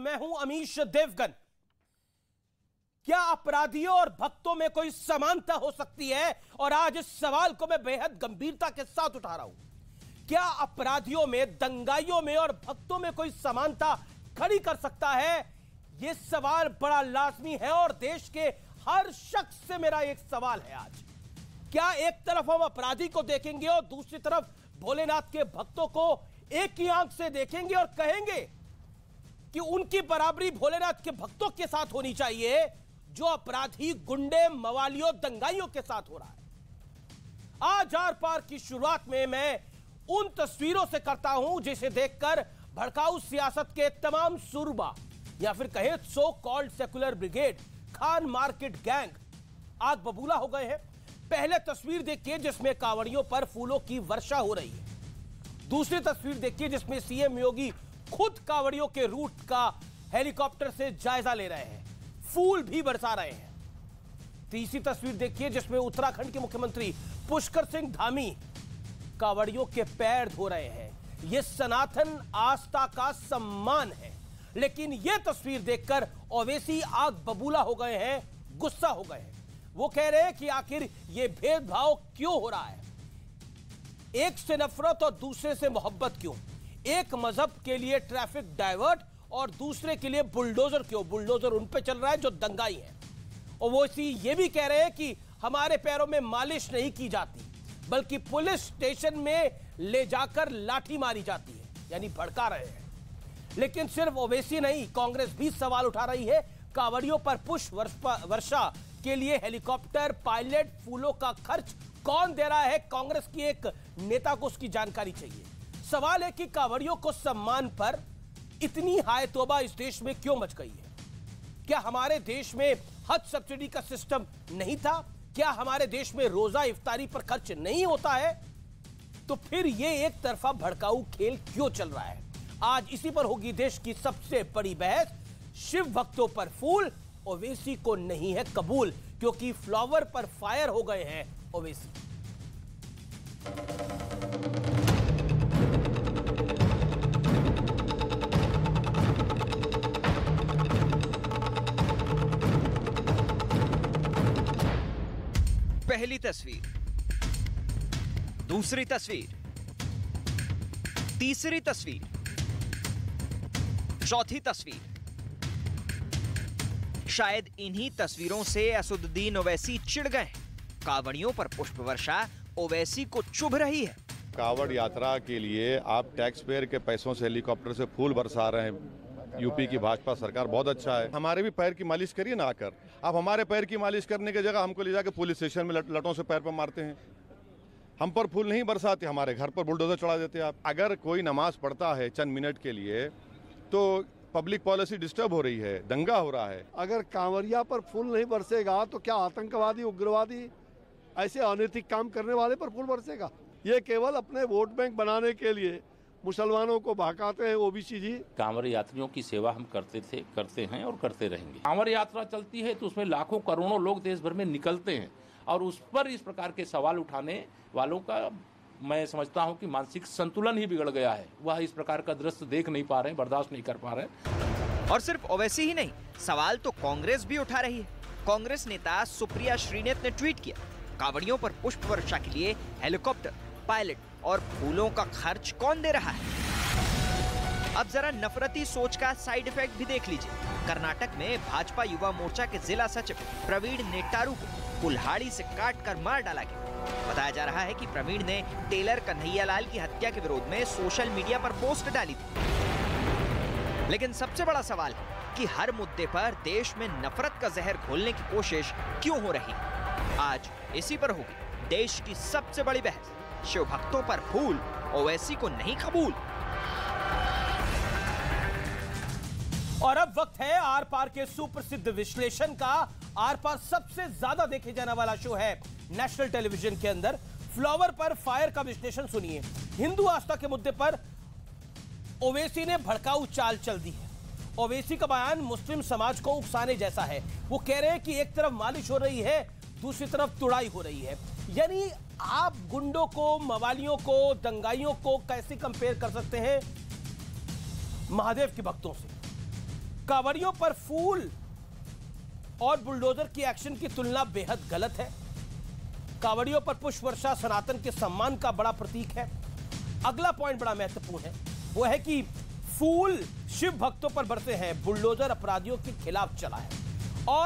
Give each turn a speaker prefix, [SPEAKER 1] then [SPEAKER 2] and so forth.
[SPEAKER 1] मैं हूं अमीश देवगन। क्या अपराधियों और भक्तों में कोई समानता हो सकती है? और आज इस सवाल को मैं बेहद गंभीरता के साथ उठा रहा हूं। क्या अपराधियों में, दंगाइयों में और भक्तों में कोई समानता खड़ी कर सकता है? यह सवाल बड़ा लाजमी है और देश के हर शख्स से मेरा एक सवाल है आज। क्या एक तरफ हम अपराधी को देखेंगे और दूसरी तरफ भोलेनाथ के भक्तों को एक ही आंख से देखेंगे और कहेंगे कि उनकी बराबरी भोलेनाथ के भक्तों के साथ होनी चाहिए जो अपराधी, गुंडे, मवालियों, दंगाइयों के साथ हो रहा है? आज आर पार की शुरुआत में मैं उन तस्वीरों से करता हूं जिसे देखकर भड़काऊ सियासत के तमाम सुरबा या फिर कहे so called secular brigade, Khan market gang आग बबूला हो गए हैं। पहले तस्वीर देखिए जिसमें कांवड़ियों पर फूलों की वर्षा हो रही है। दूसरी तस्वीर देखिए जिसमें सीएम योगी खुद कांवड़ियों के रूट का हेलीकॉप्टर से जायजा ले रहे हैं, फूल भी बरसा रहे हैं। तीसरी तस्वीर देखिए जिसमें उत्तराखंड के मुख्यमंत्री पुष्कर सिंह धामी कांवड़ियों के पैर धो रहे हैं। यह सनातन आस्था का सम्मान है। लेकिन यह तस्वीर देखकर ओवैसी आग बबूला हो गए हैं, गुस्सा हो गए हैं। वो कह रहे हैं कि आखिर यह भेदभाव क्यों हो रहा है? एक से नफरत और दूसरे से मोहब्बत क्यों? एक मजहब के लिए ट्रैफिक डाइवर्ट और दूसरे के लिए बुलडोजर क्यों? बुलडोजर उन पे चल रहा है जो दंगाई है। और वो इसी ये भी कह रहे हैं कि हमारे पैरों में मालिश नहीं की जाती बल्कि पुलिस स्टेशन में ले जाकर लाठी मारी जाती है, यानी भड़का रहे हैं। लेकिन सिर्फ ओवैसी नहीं, कांग्रेस भी सवाल उठा रही है। कांवड़ियों पर पुष्प वर्षा के लिए हेलीकॉप्टर, पायलट, फूलों का खर्च कौन दे रहा है? कांग्रेस की एक नेता को उसकी जानकारी चाहिए। सवाल है कि कांवड़ियों को सम्मान पर इतनी हाय तौबा इस देश में क्यों मच गई है? क्या हमारे देश में हज सब्सिडी का सिस्टम नहीं था? क्या हमारे देश में रोजा इफ्तारी पर खर्च नहीं होता है? तो फिर यह एक तरफा भड़काऊ खेल क्यों चल रहा है? आज इसी पर होगी देश की सबसे बड़ी बहस। शिव भक्तों पर फूल, ओवैसी को नहीं है कबूल, क्योंकि फ्लावर पर फायर हो गए हैं ओवैसी।
[SPEAKER 2] पहली तस्वीर, दूसरी तस्वीर, तीसरी तस्वीर, चौथी तस्वीर। शायद इन्हीं तस्वीरों से असदुद्दीन ओवैसी चिढ़ गए। कांवड़ियों पर पुष्प वर्षा ओवैसी को चुभ रही है।
[SPEAKER 3] कांवड़ यात्रा के लिए आप टैक्स पेयर के पैसों से हेलीकॉप्टर से फूल बरसा रहे हैं। यूपी की भाजपा सरकार बहुत अच्छा है। हमारे भी पैर की मालिश करिए ना आकर। आप हमारे पैर की मालिश करने की जगह हमको ले जाकर पुलिस स्टेशन में लटों से पैर पर मारते हैं। हम पर फूल नहीं बरसाते, हमारे घर पर बुलडोजर चढ़ा देते हैं आप। अगर कोई नमाज पढ़ता है चंद मिनट के लिए तो पब्लिक पॉलिसी डिस्टर्ब हो रही है, दंगा हो रहा है।
[SPEAKER 4] अगर कांवरिया पर फूल नहीं बरसेगा तो क्या आतंकवादी, उग्रवादी, ऐसे अनैतिक काम करने वाले पर फूल बरसेगा? ये केवल अपने वोट बैंक बनाने के लिए मुसलमानों को बहकाते हैं ओबीसी जी।
[SPEAKER 5] कांवड़ यात्रियों की सेवा हम करते हैं और करते रहेंगे। कांवड़ यात्रा चलती है तो उसमें लाखों करोड़ों लोग देश भर में निकलते हैं और उस पर इस प्रकार के सवाल उठाने वालों का मैं समझता हूं कि मानसिक संतुलन ही बिगड़ गया है। वह इस प्रकार का दृश्य देख नहीं पा रहे, बर्दाश्त नहीं कर पा रहे।
[SPEAKER 2] और सिर्फ ओवैसी ही नहीं, सवाल तो कांग्रेस भी उठा रही है। कांग्रेस नेता सुप्रिया श्रीनेत ने ट्वीट किया, कांवड़ियों पर पुष्प वर्षा के लिए हेलीकॉप्टर, पायलट और फूलों का खर्च कौन दे रहा है? अब जरा नफरती सोच का साइड इफेक्ट भी देख लीजिए। कर्नाटक में भाजपा युवा मोर्चा के जिला सचिव प्रवीण नेट्टारू को कुल्हाड़ी से काटकर मार डाला गया। बताया जा रहा है कि प्रवीण ने टेलर कन्हैयालाल की हत्या के विरोध में सोशल मीडिया पर पोस्ट डाली थी। लेकिन सबसे बड़ा सवाल है कि हर मुद्दे पर देश में नफरत का जहर घोलने की कोशिश क्यों हो रही है? आज इसी पर होगी देश की सबसे बड़ी बहस। शिव भक्तों पर फूल, ओवैसी को नहीं कबूल।
[SPEAKER 1] और अब वक्त है आर पार के सुप्रसिद्ध विश्लेषण का। आर पार सबसे ज्यादा देखे जाने वाला शो है नेशनल टेलीविजन के अंदर। फ्लावर पर फायर का विश्लेषण सुनिए। हिंदू आस्था के मुद्दे पर ओवैसी ने भड़काऊ चाल चल दी है। ओवैसी का बयान मुस्लिम समाज को उकसाने जैसा है। वो कह रहे हैं कि एक तरफ मालिश हो रही है, दूसरी तरफ तुड़ाई हो रही है। यानी आप गुंडों को, मवालियों को, दंगाइयों को कैसे कंपेयर कर सकते हैं महादेव के भक्तों से? कांवड़ियों पर फूल और बुलडोजर की एक्शन की तुलना बेहद गलत है। कांवड़ियों पर पुष्प वर्षा सनातन के सम्मान का बड़ा प्रतीक है। अगला पॉइंट बड़ा महत्वपूर्ण है, वो है कि फूल शिव भक्तों पर बरसे हैं, बुलडोजर अपराधियों के खिलाफ चला है। और